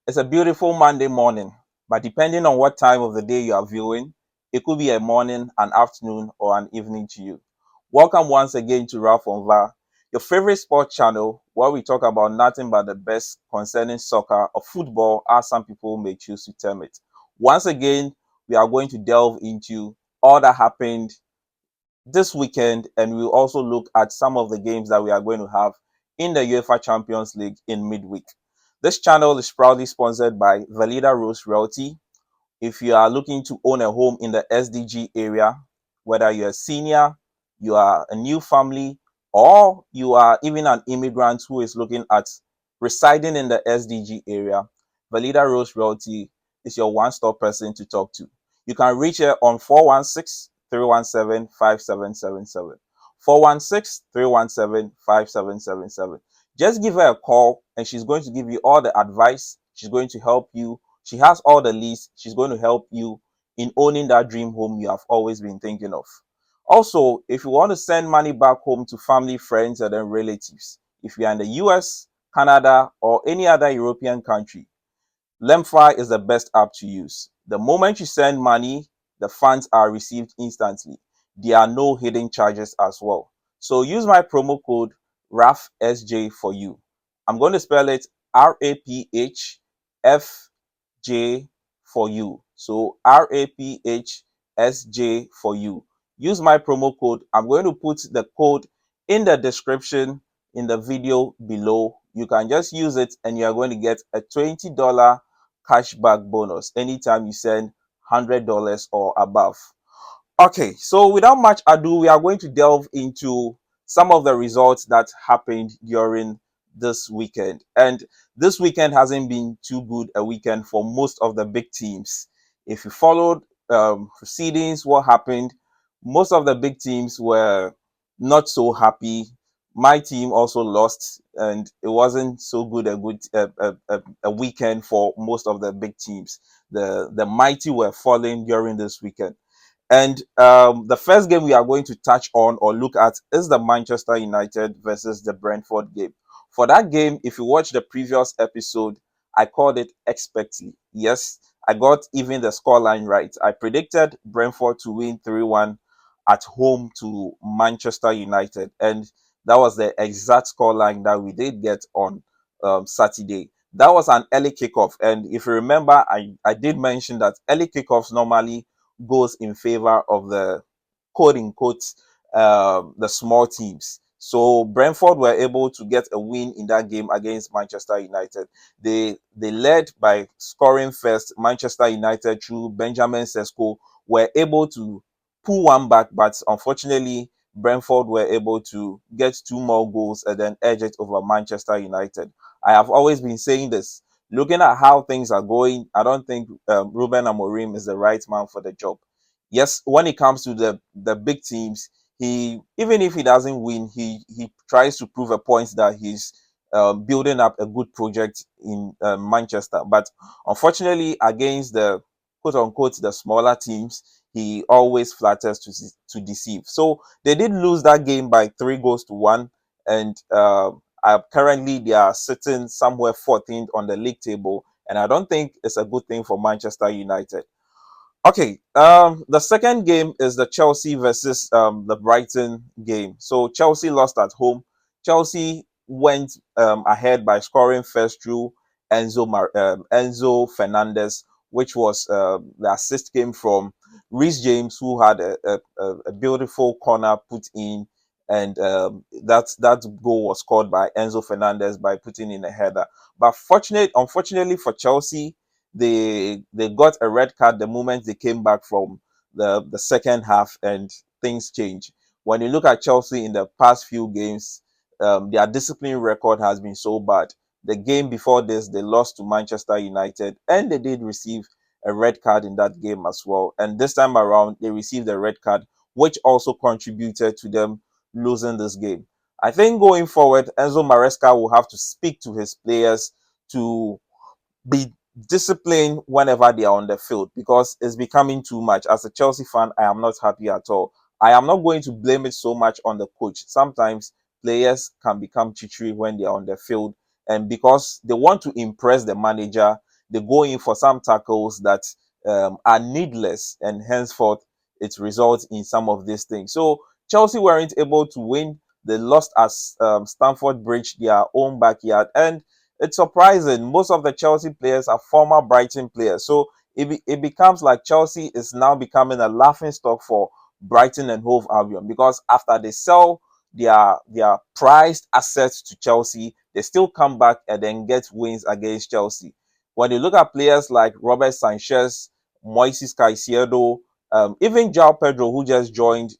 It's a beautiful Monday morning, but depending on what time of the day you are viewing, it could be a morning, an afternoon, or an evening to you. Welcome once again to Ralph on VAR, your favorite sports channel where we talk about nothing but the best concerning soccer or football, as some people may choose to term it. Once again, we are going to delve into all that happened this weekend, and we'll also look at some of the games that we are going to have in the UEFA Champions League in midweek. This channel is proudly sponsored by Valida Rose Realty. If you are looking to own a home in the SDG area, whether you're a senior, you are a new family, or you are even an immigrant who is looking at residing in the SDG area, Valida Rose Realty is your one-stop person to talk to. You can reach her on 416-317-5777. 416-317-5777. Just give her a call and she's going to give you all the advice. She's going to help you. She has all the leads. She's going to help you in owning that dream home you have always been thinking of. Also, if you want to send money back home to family, friends, and then relatives, if you're in the US, Canada, or any other European country, Lemfi is the best app to use. The moment you send money, the funds are received instantly. There are no hidden charges as well. So use my promo code RAFSJ for you. I'm going to spell it RAPHJ for you. So RAPHSJ for you. Use my promo code. I'm going to put the code in the description in the video below. You can just use it and you're going to get a $20 cashback bonus anytime you send $100 or above. Okay, so without much ado, we are going to delve into some of the results that happened during this weekend. And this weekend hasn't been too good a weekend for most of the big teams. If you followed proceedings, what happened, most of the big teams were not so happy. My team also lost, and it wasn't so good a weekend for most of the big teams. The mighty were falling during this weekend. And the first game we are going to touch on or look at is the Manchester United versus the Brentford game. For that game, if you watch the previous episode, I called it expectly. Yes, I got even the scoreline right. I predicted Brentford to win 3-1 at home to Manchester United. And that was the exact scoreline that we did get on Saturday. That was an early kickoff. And if you remember, I did mention that early kickoffs normally goes in favor of the quote unquote the small teams. So Brentford were able to get a win in that game against Manchester United. They led by scoring first. Manchester United through Benjamin Sesko were able to pull one back, but unfortunately Brentford were able to get two more goals and then edge it over Manchester United. I have always been saying this. Looking at how things are going, I don't think Ruben Amorim is the right man for the job. Yes, when it comes to the big teams, he, even if he doesn't win, he tries to prove a point that he's building up a good project in Manchester. But unfortunately, against the quote unquote the smaller teams, he always flatters to deceive. So they did lose that game by 3 goals to 1, and currently they are sitting somewhere 14th on the league table, and I don't think it's a good thing for Manchester United. Okay, the second game is the Chelsea versus the Brighton game. So Chelsea lost at home. Chelsea went ahead by scoring first through Enzo Fernandez, which was the assist came from Reece James, who had a beautiful corner put in, and that goal was scored by Enzo Fernandez by putting in a header. But unfortunately for Chelsea, they got a red card the moment they came back from the second half, and things changed. When you look at Chelsea in the past few games, their discipline record has been so bad. The game before this, they lost to Manchester United, and they did receive a red card in that game as well. And this time around, they received a red card, which also contributed to them losing this game. I think going forward, Enzo Maresca will have to speak to his players to be disciplined whenever they are on the field, because it's becoming too much. As a Chelsea fan, I am not happy at all. I am not going to blame it so much on the coach. Sometimes players can become chichery when they are on the field, and because they want to impress the manager, they go in for some tackles that are needless, and henceforth it results in some of these things. So Chelsea weren't able to win. They lost at Stamford Bridge, their own backyard, and it's surprising. Most of the Chelsea players are former Brighton players, so it becomes like Chelsea is now becoming a laughing stock for Brighton and Hove Albion, because after they sell their prized assets to Chelsea, they still come back and then get wins against Chelsea. When you look at players like Robert Sanchez, Moises Caicedo, even João Pedro, who just joined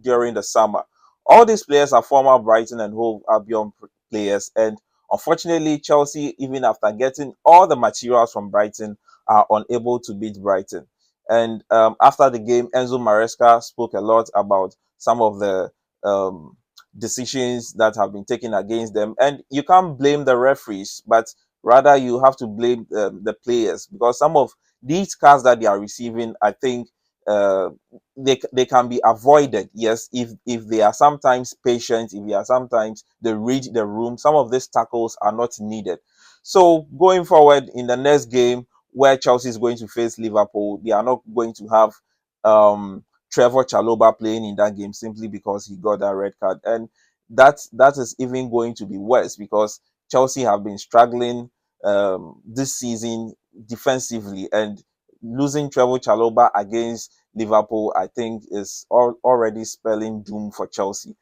during the summer, all these players are former Brighton and Hove Albion players, and unfortunately, Chelsea, even after getting all the materials from Brighton, are unable to beat Brighton. And after the game, Enzo Maresca spoke a lot about some of the um, decisions that have been taken against them. And you can't blame the referees, but rather you have to blame the players, because some of these cards that they are receiving, I think uh, they can be avoided. Yes, if they are sometimes patient, if they are sometimes they read the room, some of these tackles are not needed. So going forward in the next game, where Chelsea is going to face Liverpool, they are not going to have Trevor Chalobah playing in that game simply because he got that red card, and that is even going to be worse, because Chelsea have been struggling this season defensively, and losing Trevor Chalobah against Liverpool, I think, is already spelling doom for Chelsea.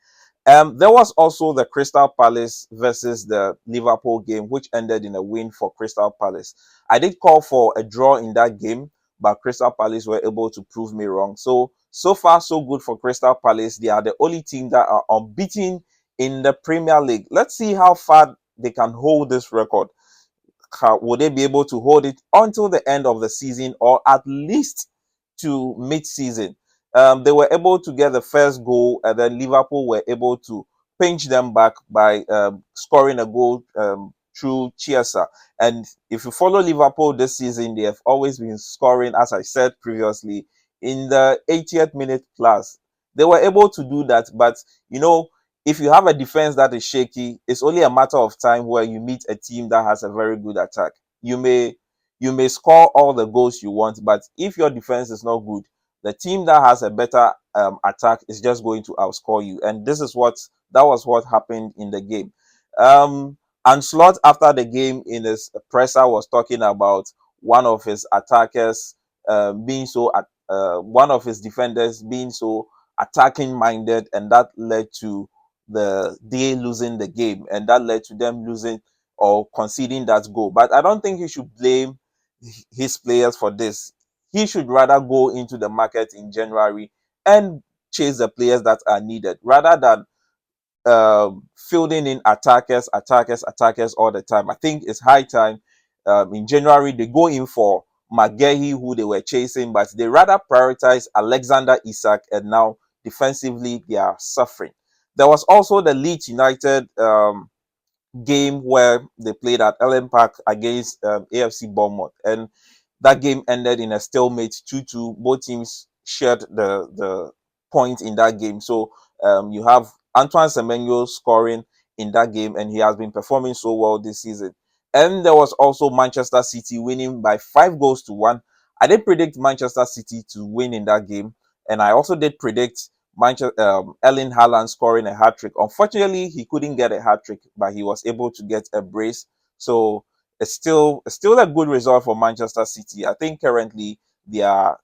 There was also the Crystal Palace versus the Liverpool game, which ended in a win for Crystal Palace. I did call for a draw in that game, but Crystal Palace were able to prove me wrong. So far, so good for Crystal Palace. They are the only team that are unbeaten in the Premier League. Let's see how far they can hold this record. Will they be able to hold it until the end of the season, or at least to mid-season? They were able to get the first goal, and then Liverpool were able to pinch them back by scoring a goal through Chiesa. And if you follow Liverpool this season, they have always been scoring, as I said previously, in the 80th minute plus. They were able to do that, but you know, if you have a defense that is shaky, it's only a matter of time where you meet a team that has a very good attack. You may score all the goals you want, but if your defense is not good, the team that has a better attack is just going to outscore you. And that was what happened in the game. And Slot, after the game, in his presser, was talking about one of his attackers being one of his defenders being so attacking minded, and that led to they losing the game, and that led to them losing or conceding that goal. But I don't think he should blame his players for this. He should rather go into the market in January and chase the players that are needed, rather than fielding in attackers all the time. I think it's high time. In January, they go in for McGahey, who they were chasing, but they rather prioritize Alexander Isak, and now defensively they are suffering. There was also the Leeds United game where they played at Ellen Park against AFC Bournemouth, and that game ended in a stalemate 2-2. Both teams shared the point in that game. So you have Antoine Semenyo scoring in that game, and he has been performing so well this season. And there was also Manchester City winning by 5 goals to 1. I did predict Manchester City to win in that game, and I also did predict Erling Haaland scoring a hat trick. Unfortunately, he couldn't get a hat trick, but he was able to get a brace. So it's still a good result for Manchester City. I think currently they are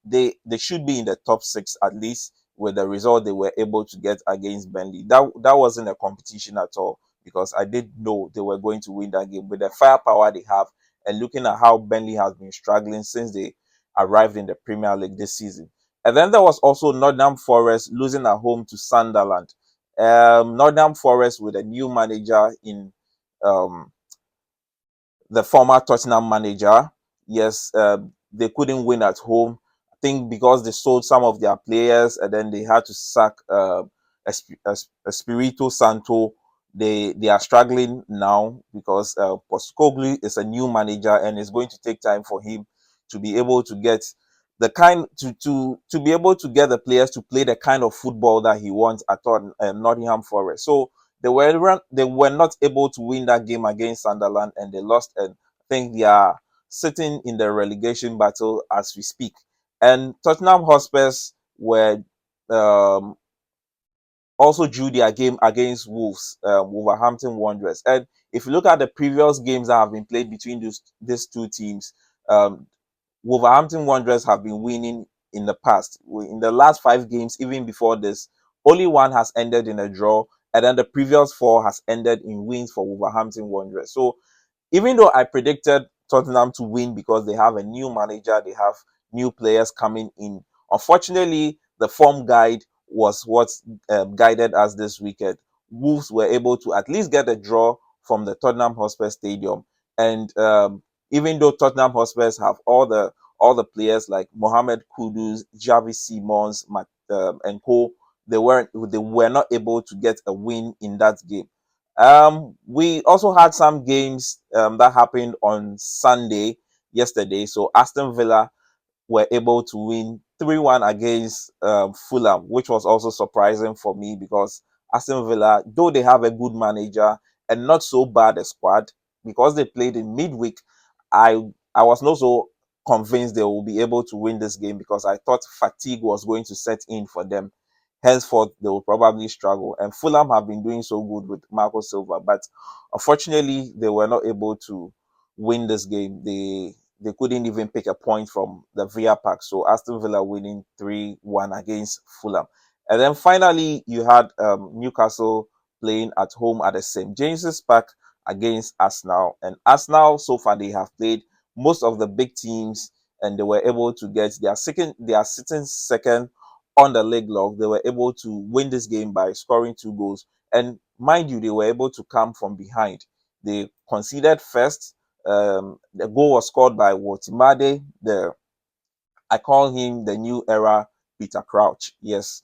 they should be in the top 6 at least, with the result they were able to get against Burnley. That wasn't a competition at all, because I did know they were going to win that game with the firepower they have, and looking at how Burnley has been struggling since they arrived in the Premier League this season. And then there was also Nottingham Forest losing at home to Sunderland. Nottingham Forest with a new manager in um, the former Tottenham manager. Yes, they couldn't win at home. I think because they sold some of their players, and then they had to sack Espirito Santo. They are struggling now, because Postecoglou is a new manager, and it's going to take time for him to be able to get the kind to be able to get the players to play the kind of football that he wants at Nottingham Forest. So they were not able to win that game against Sunderland, and they lost. And I think they are sitting in the relegation battle as we speak. And Tottenham Hotspurs were um, also drew their game against Wolves, Wolverhampton Wanderers. And if you look at the previous games that have been played between these two teams, um, Wolverhampton Wanderers have been winning in the past. In the last 5 games, even before this, only one has ended in a draw, and then the previous 4 has ended in wins for Wolverhampton Wanderers. So even though I predicted Tottenham to win because they have a new manager, they have new players coming in, unfortunately, the form guide was what guided us this weekend. Wolves were able to at least get a draw from the Tottenham Hotspur Stadium, and even though Tottenham Hotspurs have all the players like Mohamed Kudus, Javi Simons, and co, they were not able to get a win in that game. We also had some games that happened on Sunday yesterday. So Aston Villa were able to win 3-1 against Fulham, which was also surprising for me because Aston Villa, though they have a good manager and not so bad a squad, because they played in midweek, I was not so convinced they will be able to win this game because I thought fatigue was going to set in for them. Henceforth, they will probably struggle. And Fulham have been doing so good with Marco Silva, but unfortunately, they were not able to win this game. They couldn't even pick a point from the Villa Park. So Aston Villa winning 3-1 against Fulham. And then finally, you had Newcastle playing at home at the St. James's Park against Arsenal. And Arsenal, so far, they have played most of the big teams and they were able to get they are sitting second on the league log. They were able to win this game by scoring 2 goals. And mind you, they were able to come from behind. They conceded first. The goal was scored by Wotimade. I call him the new era Peter Crouch. Yes,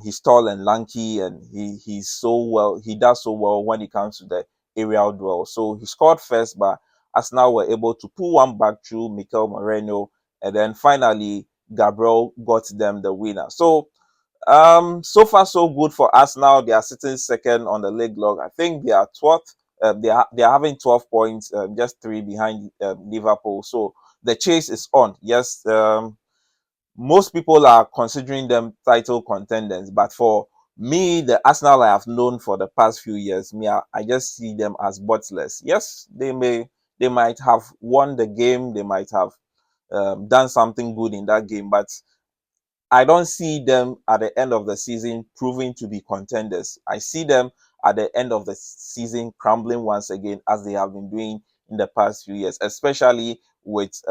he's tall and lanky, and he's so well. He does so well when it comes to the aerial duel. So he scored first, but Arsenal were able to pull one back through Mikel Moreno, and then finally Gabriel got them the winner. So far so good for Arsenal. They are sitting second on the league log. I think they are 12th. They are having 12 points, just 3 behind Liverpool. So the chase is on. Yes, most people are considering them title contenders, but for me, the Arsenal I have known for the past few years, I just see them as bottless. Yes, they might have won the game, they might have done something good in that game, but I don't see them at the end of the season proving to be contenders. I see them at the end of the season crumbling once again, as they have been doing in the past few years, especially with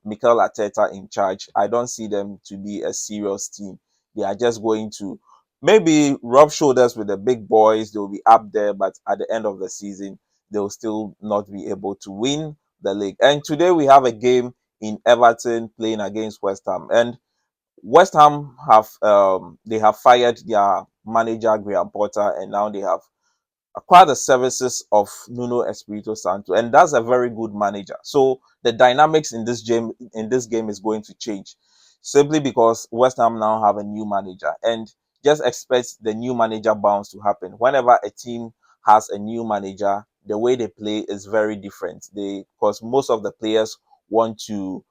Mikel Arteta in charge. I don't see them to be a serious team. They are just going to maybe rub shoulders with the big boys. They'll be up there, but at the end of the season, they'll still not be able to win the league. And today we have a game in Everton playing against West Ham. And West Ham have fired their manager Graham Potter, and now they have acquire the services of Nuno Espirito Santo, and that's a very good manager. So the dynamics in this game is going to change, simply because West Ham now have a new manager, and just expect the new manager bounce to happen. Whenever a team has a new manager, the way they play is very different. Because most of the players want to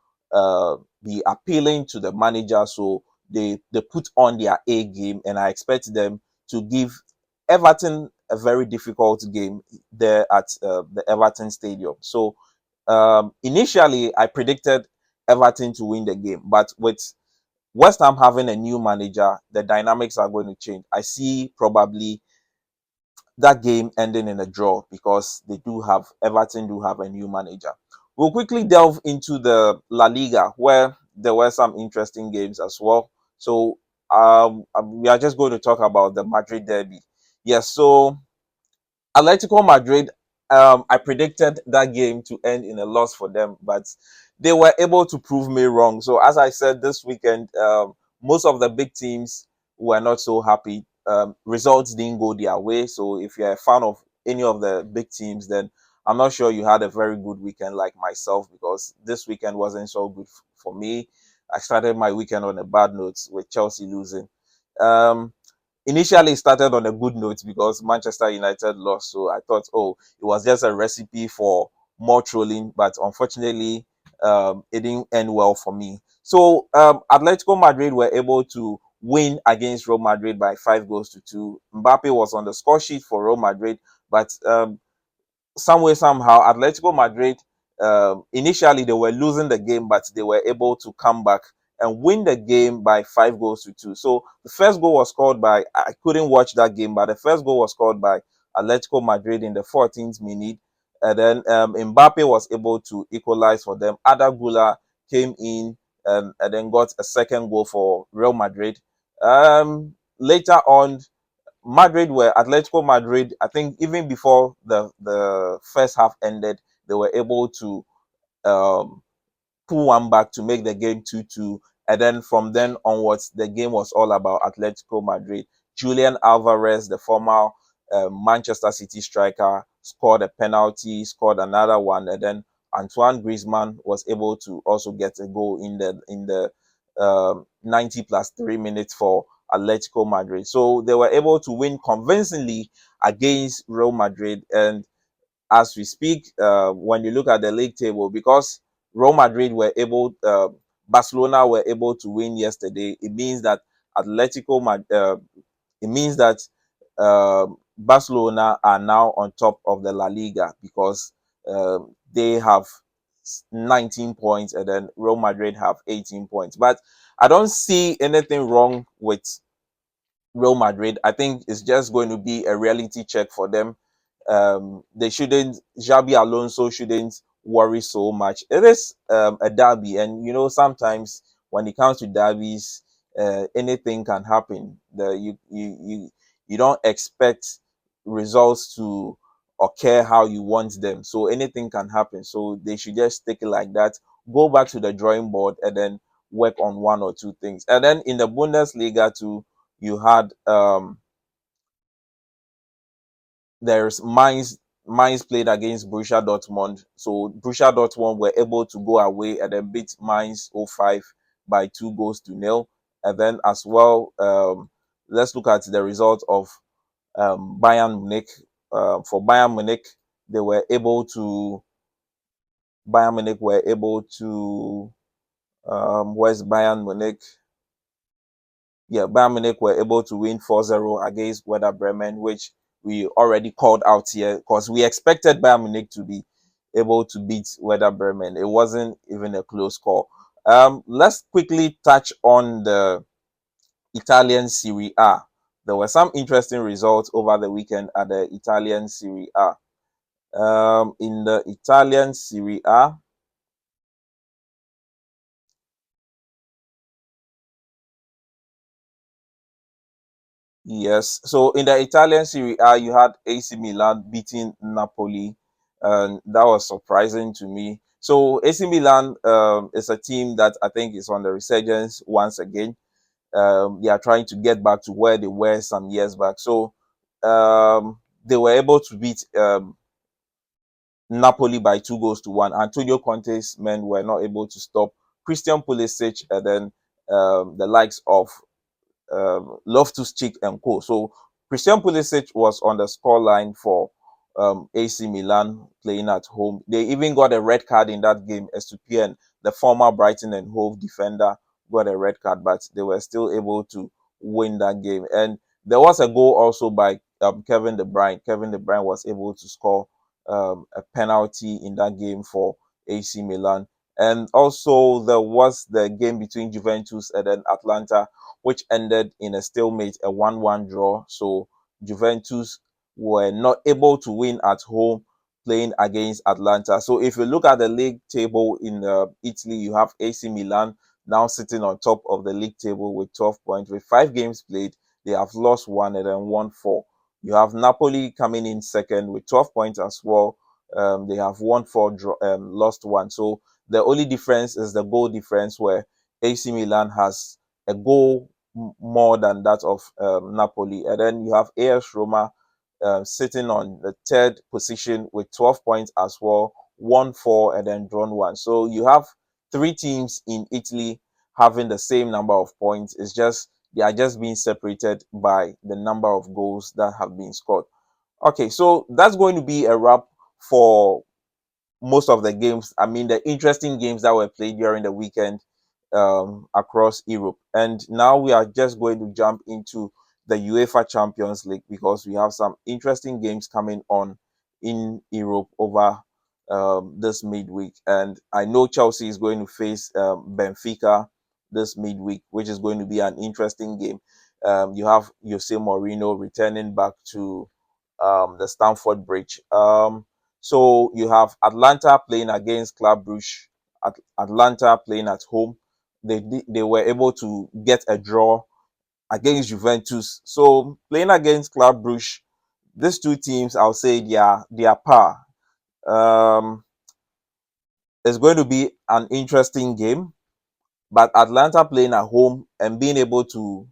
be appealing to the manager, so they put on their A game, and I expect them to give Everton a very difficult game there at the Everton Stadium. So initially, I predicted Everton to win the game, but with West Ham having a new manager, the dynamics are going to change. I see probably that game ending in a draw because Everton do have a new manager. We'll quickly delve into the La Liga, where there were some interesting games as well. So we are just going to talk about the Madrid derby. Yes, so Atletico Madrid, I predicted that game to end in a loss for them, but they were able to prove me wrong. So, as I said this weekend, most of the big teams were not so happy. Results didn't go their way. So, if you're a fan of any of the big teams, then I'm not sure you had a very good weekend like myself, because this weekend wasn't so good for me. I started my weekend on a bad note with Chelsea losing. Um, Initially it started on a good note because Manchester United lost. So I thought, oh, it was just a recipe for more trolling, but unfortunately, it didn't end well for me. So Atletico Madrid were able to win against Real Madrid by 5 goals to 2. Mbappe was on the score sheet for Real Madrid, but some way somehow Atletico Madrid, initially they were losing the game, but they were able to come back and win the game by 5 goals to 2. So the first goal was scored by, I couldn't watch that game, but the first goal was scored by Atletico Madrid in the 14th minute, and then Mbappe was able to equalize for them. Ada Gula came in, and then got a second goal for Real Madrid. Later on, Atletico Madrid, I think even before the first half ended, they were able to um, pull one back to make the game 2-2. And then from then onwards, the game was all about Atletico Madrid. Julian Alvarez, the former Manchester City striker, scored a penalty, scored another one, and then Antoine Griezmann was able to also get a goal in the 90 plus 3 minutes for Atletico Madrid. So they were able to win convincingly against Real Madrid. And as we speak, when you look at the league table, because Real Madrid were able, Barcelona were able to win yesterday, it means that Atletico, it means that Barcelona are now on top of the La Liga, because they have 19 points and then Real Madrid have 18 points. But I don't see anything wrong with Real Madrid. I think it's just going to be a reality check for them. They shouldn't, Xabi Alonso shouldn't worry so much. It is a derby, and sometimes when it comes to derbies, anything can happen. You don't expect results to occur how you want them, so anything can happen. So they should just take it like that. Go back to the drawing board and then work on one or two things. And then in the Bundesliga too, you had there's Mainz played against Borussia Dortmund. So Borussia Dortmund were able to go away and then beat Mainz 05 by 2 goals to 0. And then as well, let's look at the result of Bayern Munich. For Bayern Munich, they were able to Bayern Munich were able to where's Bayern Munich? Yeah, Bayern Munich were able to win 4-0 against Werder Bremen, which we already called out here because we expected Bayern Munich to be able to beat Werder Bremen. It wasn't even a close call. Let's quickly touch on the Italian Serie A. There were some interesting results over the weekend at the Italian Serie A. In the Italian Serie A, yes. So in the Italian Serie A, you had AC Milan beating Napoli, and that was surprising to me. So AC Milan is a team that I think is on the resurgence once again. They are trying to get back to where they were some years back. So they were able to beat Napoli by 2 goals to 1. Antonio Conte's men were not able to stop Christian Pulisic and then the likes of Loftus Cheek and co. So Christian Pulisic was on the scoreline for AC Milan playing at home. They even got a red card in that game. Estupien, the former Brighton and Hove defender, got a red card, but they were still able to win that game. And there was a goal also by Kevin De Bruyne. Kevin De Bruyne was able to score a penalty in that game for AC Milan. And also there was the game between Juventus and then Atlanta, which ended in a stalemate, a 1-1 draw. So Juventus were not able to win at home playing against Atlanta. So if you look at the league table in Italy, you have AC Milan now sitting on top of the league table with 12 points. With 5 games played, they have lost 1 and then won 4. You have Napoli coming in second with 12 points as well. They have won 4, lost 1. So the only difference is the goal difference, where AC Milan has a goal more than that of Napoli. And then you have AS Roma sitting on the third position with 12 points as well, won 4 and then drawn 1. So you have 3 teams in Italy having the same number of points. It's just they are just being separated by the number of goals that have been scored. Okay, so that's going to be a wrap for most of the games, I mean, the interesting games that were played during the weekend across Europe. And now we are just going to jump into the UEFA Champions League because we have some interesting games coming on in Europe over this midweek. And I know Chelsea is going to face Benfica this midweek, which is going to be an interesting game. You have Jose Mourinho returning back to the Stamford Bridge. So you have Atlanta playing against Club Brugge. Atlanta playing at home. They were able to get a draw against Juventus. So playing against Club Brugge, these two teams, I'll say they are par. Um, it's going to be an interesting game, but Atlanta playing at home and being able to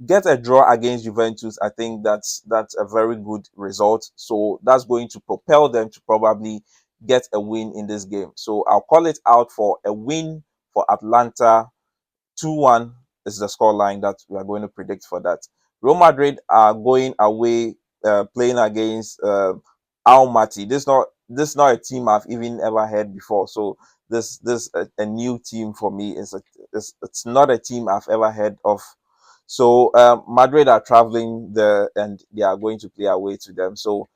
get a draw against Juventus, I think that's a very good result. So that's going to propel them to probably get a win in this game. So I'll call it out for a win for Atlanta. 2-1 is the scoreline that we are going to predict for that. Real Madrid are going away, playing against Almaty. This is not a team I've even ever heard before. So this a new team for me. It's not a team I've ever heard of. So Madrid are traveling there and they are going to play away to them. So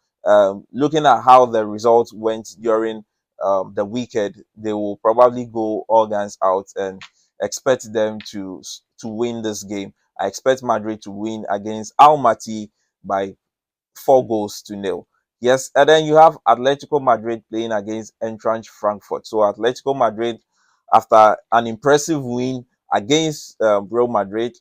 looking at how the results went during the weekend, they will probably go all guns out and expect them to win this game. I expect Madrid to win against Almaty by 4 goals to nil. Yes, and then you have Atletico Madrid playing against Eintracht Frankfurt. So Atletico Madrid, after an impressive win against Real Madrid,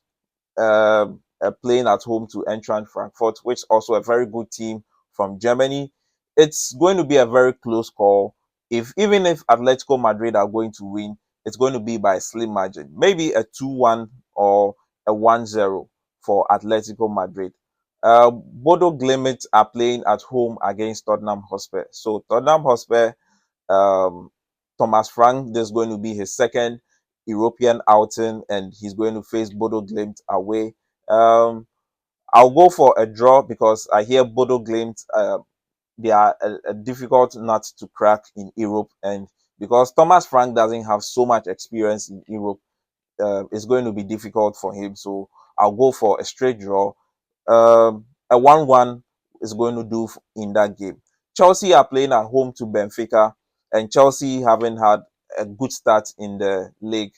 playing at home to Eintracht Frankfurt, which is also a very good team from Germany. It's going to be a very close call. Even if Atletico Madrid are going to win, it's going to be by a slim margin, maybe a 2-1 or a 1-0 for Atletico Madrid. Bodo Glimt are playing at home against Tottenham Hotspur. So Tottenham Hotspur, um, Thomas Frank, this is going to be his second European outing, and he's going to face Bodo Glimt away. Um, I'll go for a draw because I hear Bodo Glimt, they are a difficult nut to crack in Europe, and because Thomas Frank doesn't have so much experience in Europe, it's going to be difficult for him. So I'll go for a straight draw. A 1-1 is going to do in that game. Chelsea are playing at home to Benfica, and Chelsea haven't had a good start in the league.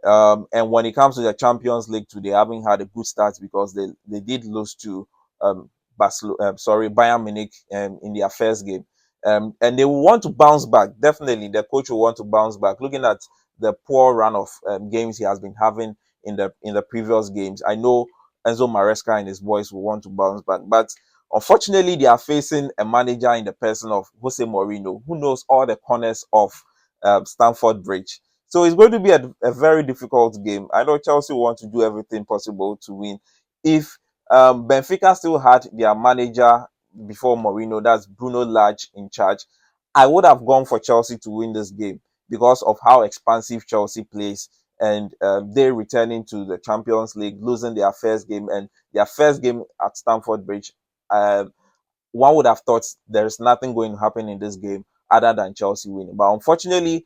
And when it comes to the Champions League too, they haven't had a good start because they did lose to Bayern Munich in their first game. And they will want to bounce back. Definitely, the coach will want to bounce back. Looking at the poor run of games he has been having in the previous games, I know Enzo Maresca and his boys will want to bounce back. But unfortunately, they are facing a manager in the person of Jose Mourinho, who knows all the corners of Stamford Bridge. So it's going to be a very difficult game. I know Chelsea want to do everything possible to win. If Benfica still had their manager before Mourinho, that's Bruno Lage in charge, I would have gone for Chelsea to win this game because of how expansive Chelsea plays and they returning to the Champions League, losing their first game and their first game at Stamford Bridge. Um, One would have thought there is nothing going to happen in this game other than Chelsea winning. But unfortunately,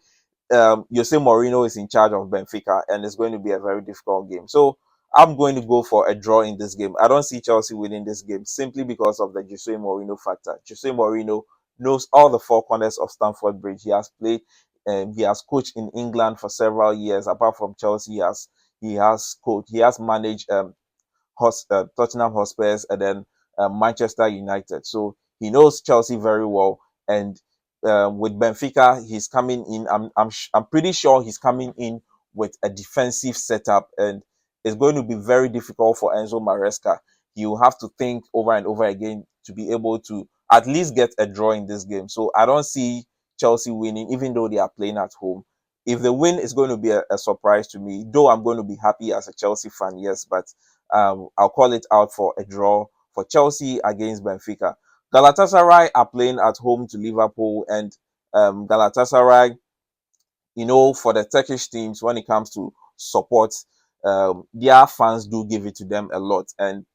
Jose Mourinho is in charge of Benfica, and it's going to be a very difficult game. So I'm going to go for a draw in this game. I don't see Chelsea winning this game simply because of the Jose Mourinho factor. Jose Mourinho knows all the four corners of Stamford Bridge. He has played, he has coached in England for several years. Apart from Chelsea, he has managed Tottenham Hotspurs and then Manchester United. So he knows Chelsea very well. And with Benfica, he's coming in. I'm pretty sure he's coming in with a defensive setup, and it's going to be very difficult for Enzo Maresca. He will have to think over and over again to be able to at least get a draw in this game. So I don't see Chelsea winning, even though they are playing at home. If the win is going to be a surprise to me, though I'm going to be happy as a Chelsea fan, yes, but I'll call it out for a draw for Chelsea against Benfica. Galatasaray are playing at home to Liverpool, and Galatasaray, for the Turkish teams, when it comes to support, their fans do give it to them a lot. And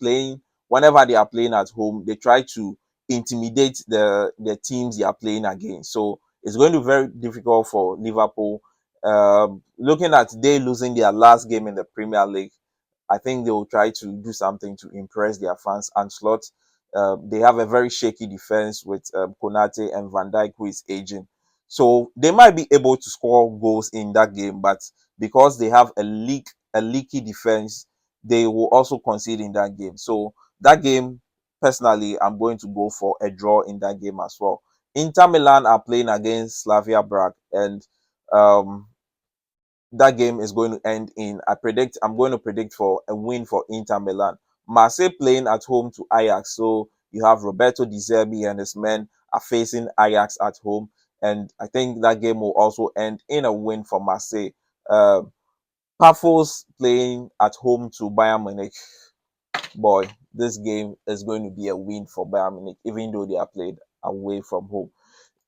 whenever they are playing at home, they try to intimidate the teams they are playing against. So it's going to be very difficult for Liverpool. Looking at they losing their last game in the Premier League, I think they will try to do something to impress their fans. And Slot, they have a very shaky defense with Konate and Van Dijk, who is aging. So they might be able to score goals in that game, but because they have a leaky defense, they will also concede in that game. So that game, personally, I'm going to go for a draw in that game as well. Inter Milan are playing against Slavia Prague, and um, that game is going to end in I'm going to predict for a win for Inter Milan. Marseille playing at home to Ajax, so you have Roberto Di Zerbi and his men are facing Ajax at home, and I think that game will also end in a win for Marseille. Uh, Pafos playing at home to Bayern Munich. Boy, this game is going to be a win for Bayern Munich, even though they are played away from home.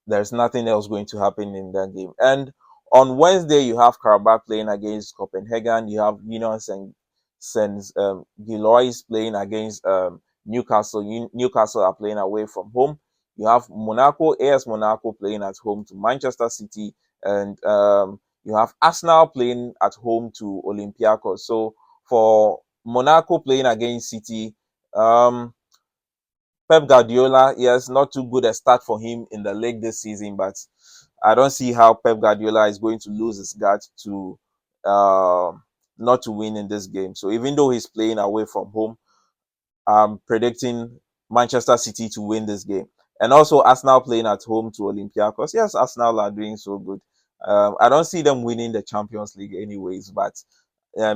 There's nothing else going to happen in that game. And on Wednesday, you have Karabakh playing against Copenhagen. You have Saint Gilloise playing against Newcastle. Newcastle are playing away from home. You have Monaco, AS Monaco playing at home to Manchester City, and you have Arsenal playing at home to Olympiacos. So for Monaco playing against City, Pep Guardiola, yes, not too good a start for him in the league this season, but I don't see how Pep Guardiola is going to lose his gut to uh, not to win in this game. So even though he's playing away from home, I'm predicting Manchester City to win this game. And also Arsenal playing at home to Olympiacos. Yes, Arsenal are doing so good. I don't see them winning the Champions League anyways, but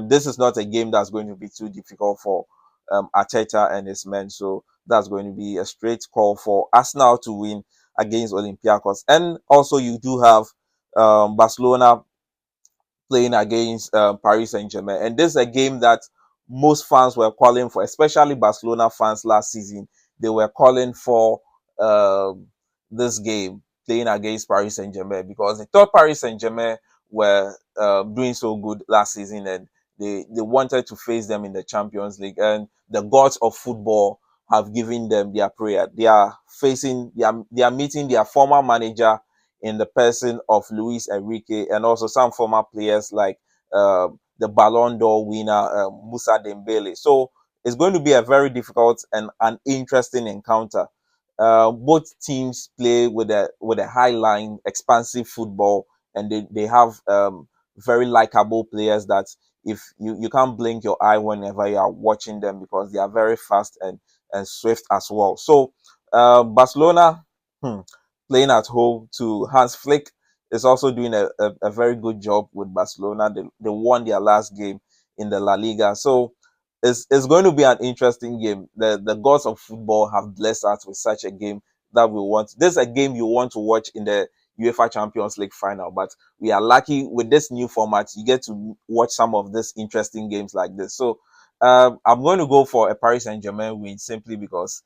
this is not a game that's going to be too difficult for Arteta and his men. So that's going to be a straight call for Arsenal to win against Olympiacos. And also you do have Barcelona playing against Paris Saint-Germain. And this is a game that most fans were calling for, especially Barcelona fans last season. They were calling for this game playing against Paris Saint-Germain because they thought Paris Saint-Germain were doing so good last season, and they wanted to face them in the Champions League. And the gods of football have given them their prayer. They are meeting their former manager in the person of Luis Enrique, and also some former players like the Ballon d'Or winner Musa Dembele. So it's going to be a very difficult and an interesting encounter. Both teams play with a high line, expansive football, and they have very likable players that if you can't blink your eye whenever you are watching them because they are very fast and swift as well. So Barcelona. Playing at home to Hans Flick is also doing a very good job with Barcelona. They won their last game in the La Liga. So it's going to be an interesting game. The gods of football have blessed us with such a game that we want. This is a game you want to watch in the UEFA Champions League final, but we are lucky with this new format. You get to watch some of these interesting games like this. So I'm going to go for a Paris Saint-Germain win simply because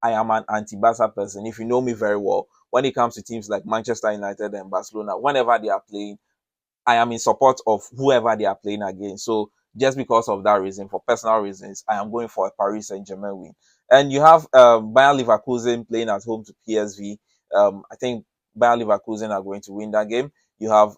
I am an anti-Barca person. If you know me very well, when it comes to teams like Manchester United and Barcelona, whenever they are playing, I am in support of whoever they are playing against. So just because of that reason, for personal reasons, I am going for a Paris Saint-Germain win. And you have Bayern Leverkusen playing at home to PSV. I think Bayern Leverkusen are going to win that game. You have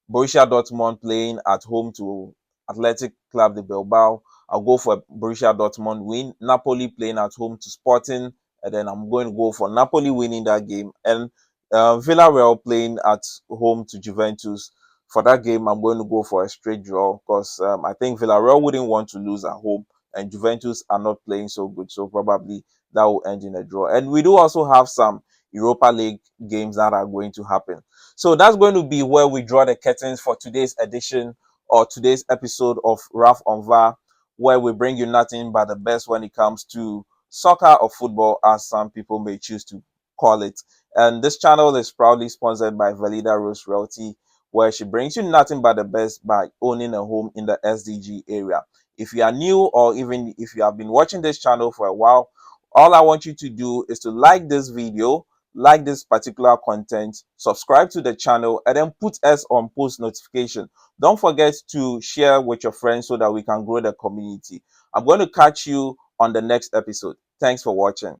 Borussia Dortmund playing at home to Athletic Club de Bilbao. I'll go for Borussia Dortmund win. Napoli playing at home to Sporting, and then I'm going to go for Napoli winning that game. And Villarreal playing at home to Juventus. For that game, I'm going to go for a straight draw because I think Villarreal wouldn't want to lose at home, and Juventus are not playing so good. So probably that will end in a draw. And we do also have some Europa League games that are going to happen. So that's going to be where we draw the curtains for today's edition or today's episode of Raf on VAR, where we bring you nothing but the best when it comes to soccer or football, as some people may choose to call it. And this channel is proudly sponsored by Valida Rose Realty, where she brings you nothing but the best by owning a home in the SDG area. If you are new or even if you have been watching this channel for a while, all I want you to do is to like this video, like this particular content, subscribe to the channel, and then put us on post notification. Don't forget to share with your friends so that we can grow the community. I'm going to catch you on the next episode. Thanks for watching.